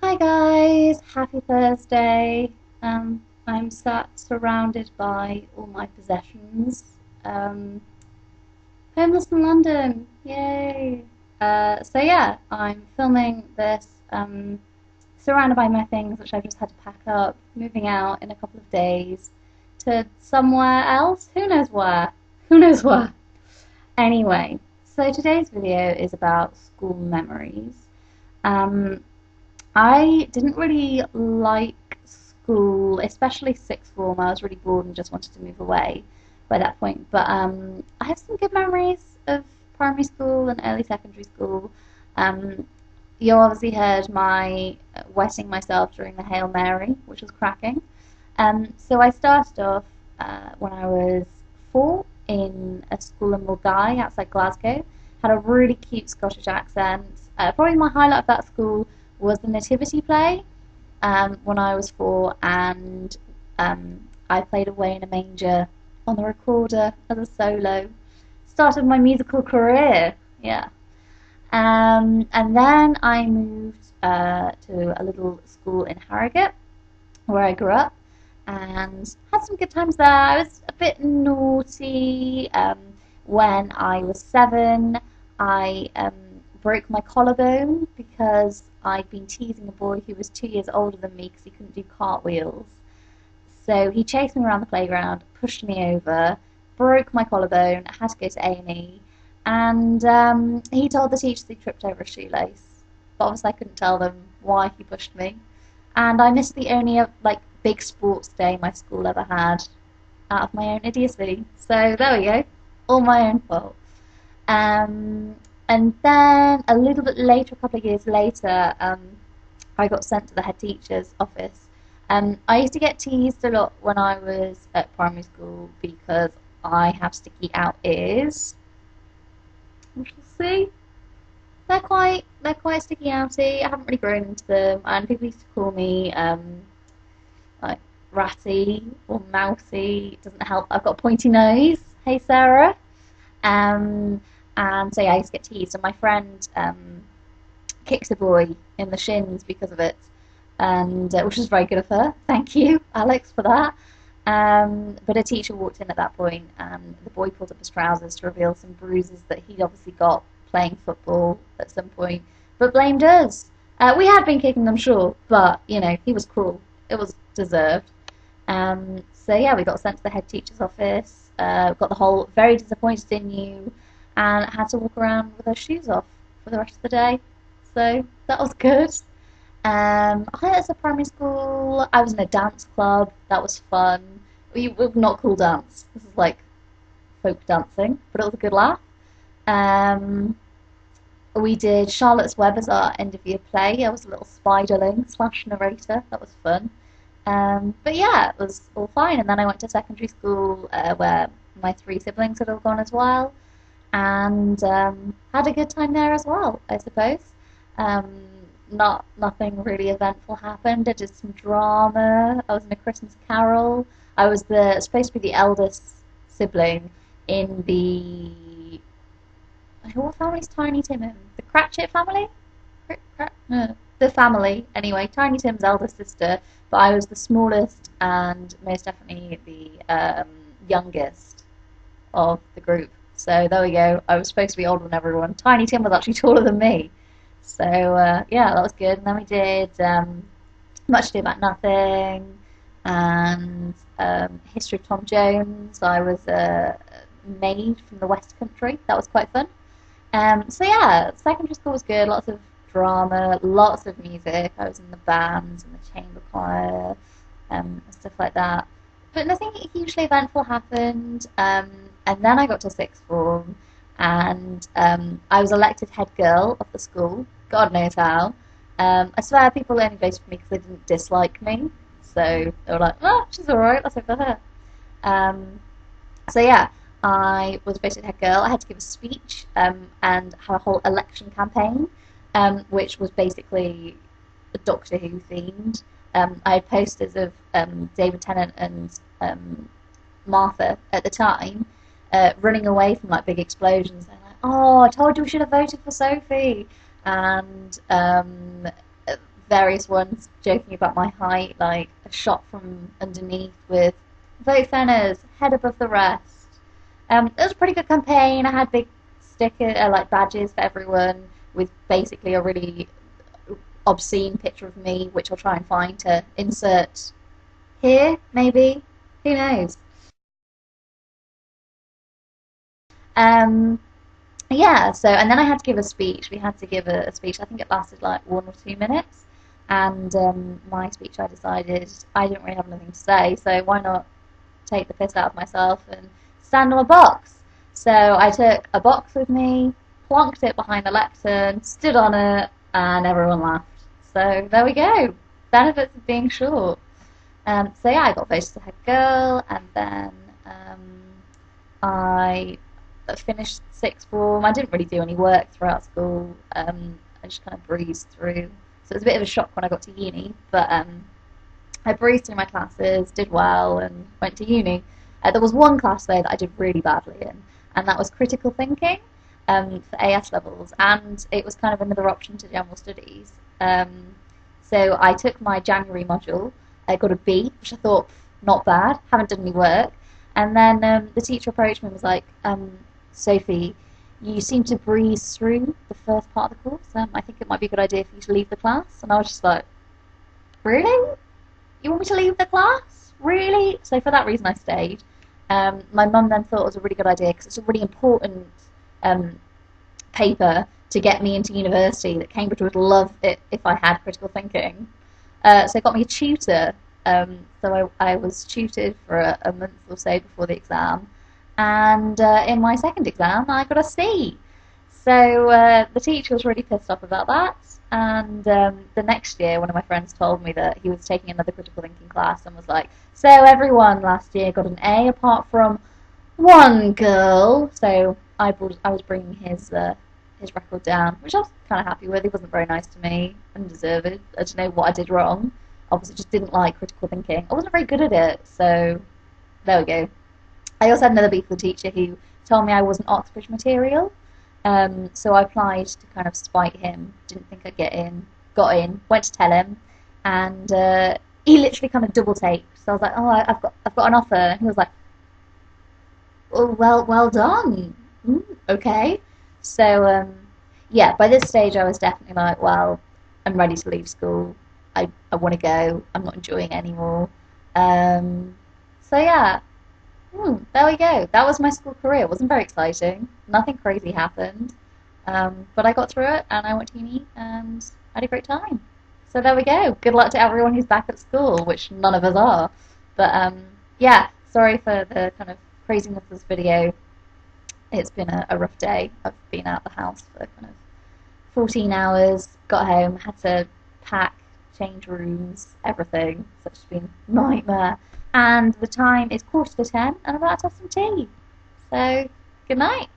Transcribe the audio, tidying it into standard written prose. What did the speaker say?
Hi guys, happy Thursday. I'm sat surrounded by all my possessions. Um, Homeless in London, yay! So yeah, I'm filming this surrounded by my things, which I just had to pack up, moving out in a couple of days to somewhere else. Who knows where? Who knows where? Anyway, so today's video is about school memories. Um, I didn't really like school, especially sixth form. I was really bored and just wanted to move away by that point. But I have some good memories of primary school and early secondary school. Um, you obviously heard my wetting myself during the Hail Mary, which was cracking. So I started off when I was 4 in a school in Mulgai outside Glasgow. Had a really cute Scottish accent. Probably my highlight of that school was the nativity play when I was 4, and I played Away in a Manger on the recorder as a solo. Started my musical career, yeah. And then I moved to a little school in Harrogate, where I grew up, and had some good times there. I was a bit naughty. When I was 7, I broke my collarbone because I'd been teasing a boy who was 2 years older than me because he couldn't do cartwheels. So he chased me around the playground, pushed me over, broke my collarbone, I had to go to A&E, and he told the teachers he tripped over a shoelace. But obviously I couldn't tell them why he pushed me. And I missed the only big sports day my school ever had out of my own idiocy. So there we go, all my own fault. Um, and then a little bit later, a couple of years later, I got sent to the head teacher's office. I used to get teased a lot when I was at primary school because I have sticky out ears. We shall see. They're quite sticky outy. I haven't really grown into them, and people used to call me like ratty or mouthy. It doesn't help. I've got a pointy nose. Hey Sarah. Um, and so yeah, I used to get teased, and my friend kicked a boy in the shins because of it, and which was very good of her. Thank you, Alex, for that. But a teacher walked in at that point, and the boy pulled up his trousers to reveal some bruises that he'd obviously got playing football at some point, but blamed us. We had been kicking them, sure, but you know, he was cruel. It was deserved. So yeah, we got sent to the head teacher's office. Got the whole very disappointed in you, and had to walk around with our shoes off for the rest of the day. So that was good. I was at primary school. I was in a dance club. That was fun. We were not cool dance. This is like folk dancing, but it was a good laugh. Um, we did Charlotte's Web as our end of year play. I was a little spiderling slash narrator. That was fun. But yeah, it was all fine. And then I went to secondary school where my 3 siblings had all gone as well, and had a good time there as well, I suppose. Um, Nothing really eventful happened. I did some drama. I was in a Christmas Carol. I was supposed to be the eldest sibling in the what family's Tiny Tim in? The Cratchit family? No, the family anyway. Tiny Tim's eldest sister, but I was the smallest and most definitely the youngest of the group. So there we go. I was supposed to be older than everyone. Tiny Tim was actually taller than me. So yeah, that was good. And then we did Much Ado About Nothing and History of Tom Jones. I was a maid from the West Country. That was quite fun. So yeah, secondary school was good. Lots of drama, lots of music. I was in the bands and the chamber choir and stuff like that. But nothing hugely eventful happened. And then I got to sixth form, and I was elected head girl of the school. God knows how. I swear people only voted for me because they didn't dislike me. So they were like, oh, she's alright, let's vote for her. So yeah, I was voted head girl. I had to give a speech and have a whole election campaign, which was basically Doctor Who themed. I had posters of David Tennant and Martha at the time running away from like big explosions. They're like, "Oh, I told you we should have voted for Sophie," and various ones joking about my height, like a shot from underneath with "Vote Fenners, head above the rest." It was a pretty good campaign. I had big sticker like badges for everyone with basically a really obscene picture of me, which I'll try and find to insert here, maybe. Who knows? Um, yeah, so, and then I had to give a speech. We had to give a speech. I think it lasted like 1 or 2 minutes. And my speech, I decided I didn't really have anything to say, so why not take the piss out of myself and stand on a box? So I took a box with me, plonked it behind the lectern, stood on it, and everyone laughed. So there we go. Benefits of being short. So yeah, I got voted to head girl, and then I finished sixth form. I didn't really do any work throughout school. I just kind of breezed through. So it was a bit of a shock when I got to uni, but I breezed through my classes, did well, and went to uni. There was one class though that I did really badly in, and that was critical thinking for AS levels, and it was kind of another option to general studies. So I took my January module. I got a B, which I thought not bad. Haven't done any work, and then the teacher approached me and was like, "Sophie, you seem to breeze through the first part of the course. I think it might be a good idea for you to leave the class." And I was just like, "Really? You want me to leave the class? Really?" So for that reason, I stayed. My mum then thought it was a really good idea because it's a really important um, paper to get me into university, that Cambridge would love it if I had critical thinking. So it got me a tutor. So I was tutored for a month or so before the exam. And in my second exam, I got a C. So the teacher was really pissed off about that. And the next year, one of my friends told me that he was taking another critical thinking class and was like, "So everyone last year got an A apart from one girl." So I was bringing his record down, which I was kind of happy with. He wasn't very nice to me, undeserved. I don't know what I did wrong. Obviously, just didn't like critical thinking. I wasn't very good at it, so there we go. I also had another beef with the teacher who told me I wasn't Oxford material. So I applied to kind of spite him. Didn't think I'd get in. Got in. Went to tell him, and he literally kind of double taked. So I was like, "Oh, I've got an offer." And he was like, "Oh, well done. Okay." So yeah, by this stage I was definitely like, "Well, I'm ready to leave school. I want to go. I'm not enjoying it anymore." So yeah. There we go. That was my school career. It wasn't very exciting. Nothing crazy happened. But I got through it and I went to uni and I had a great time. So there we go. Good luck to everyone who's back at school, which none of us are. But yeah, sorry for the kind of craziness of this video. It's been a rough day. I've been out of the house for kind of 14 hours, got home, had to pack, change rooms, everything. So it's just been a nightmare. And the time is 9:45, and I'm about to have some tea. So, good night.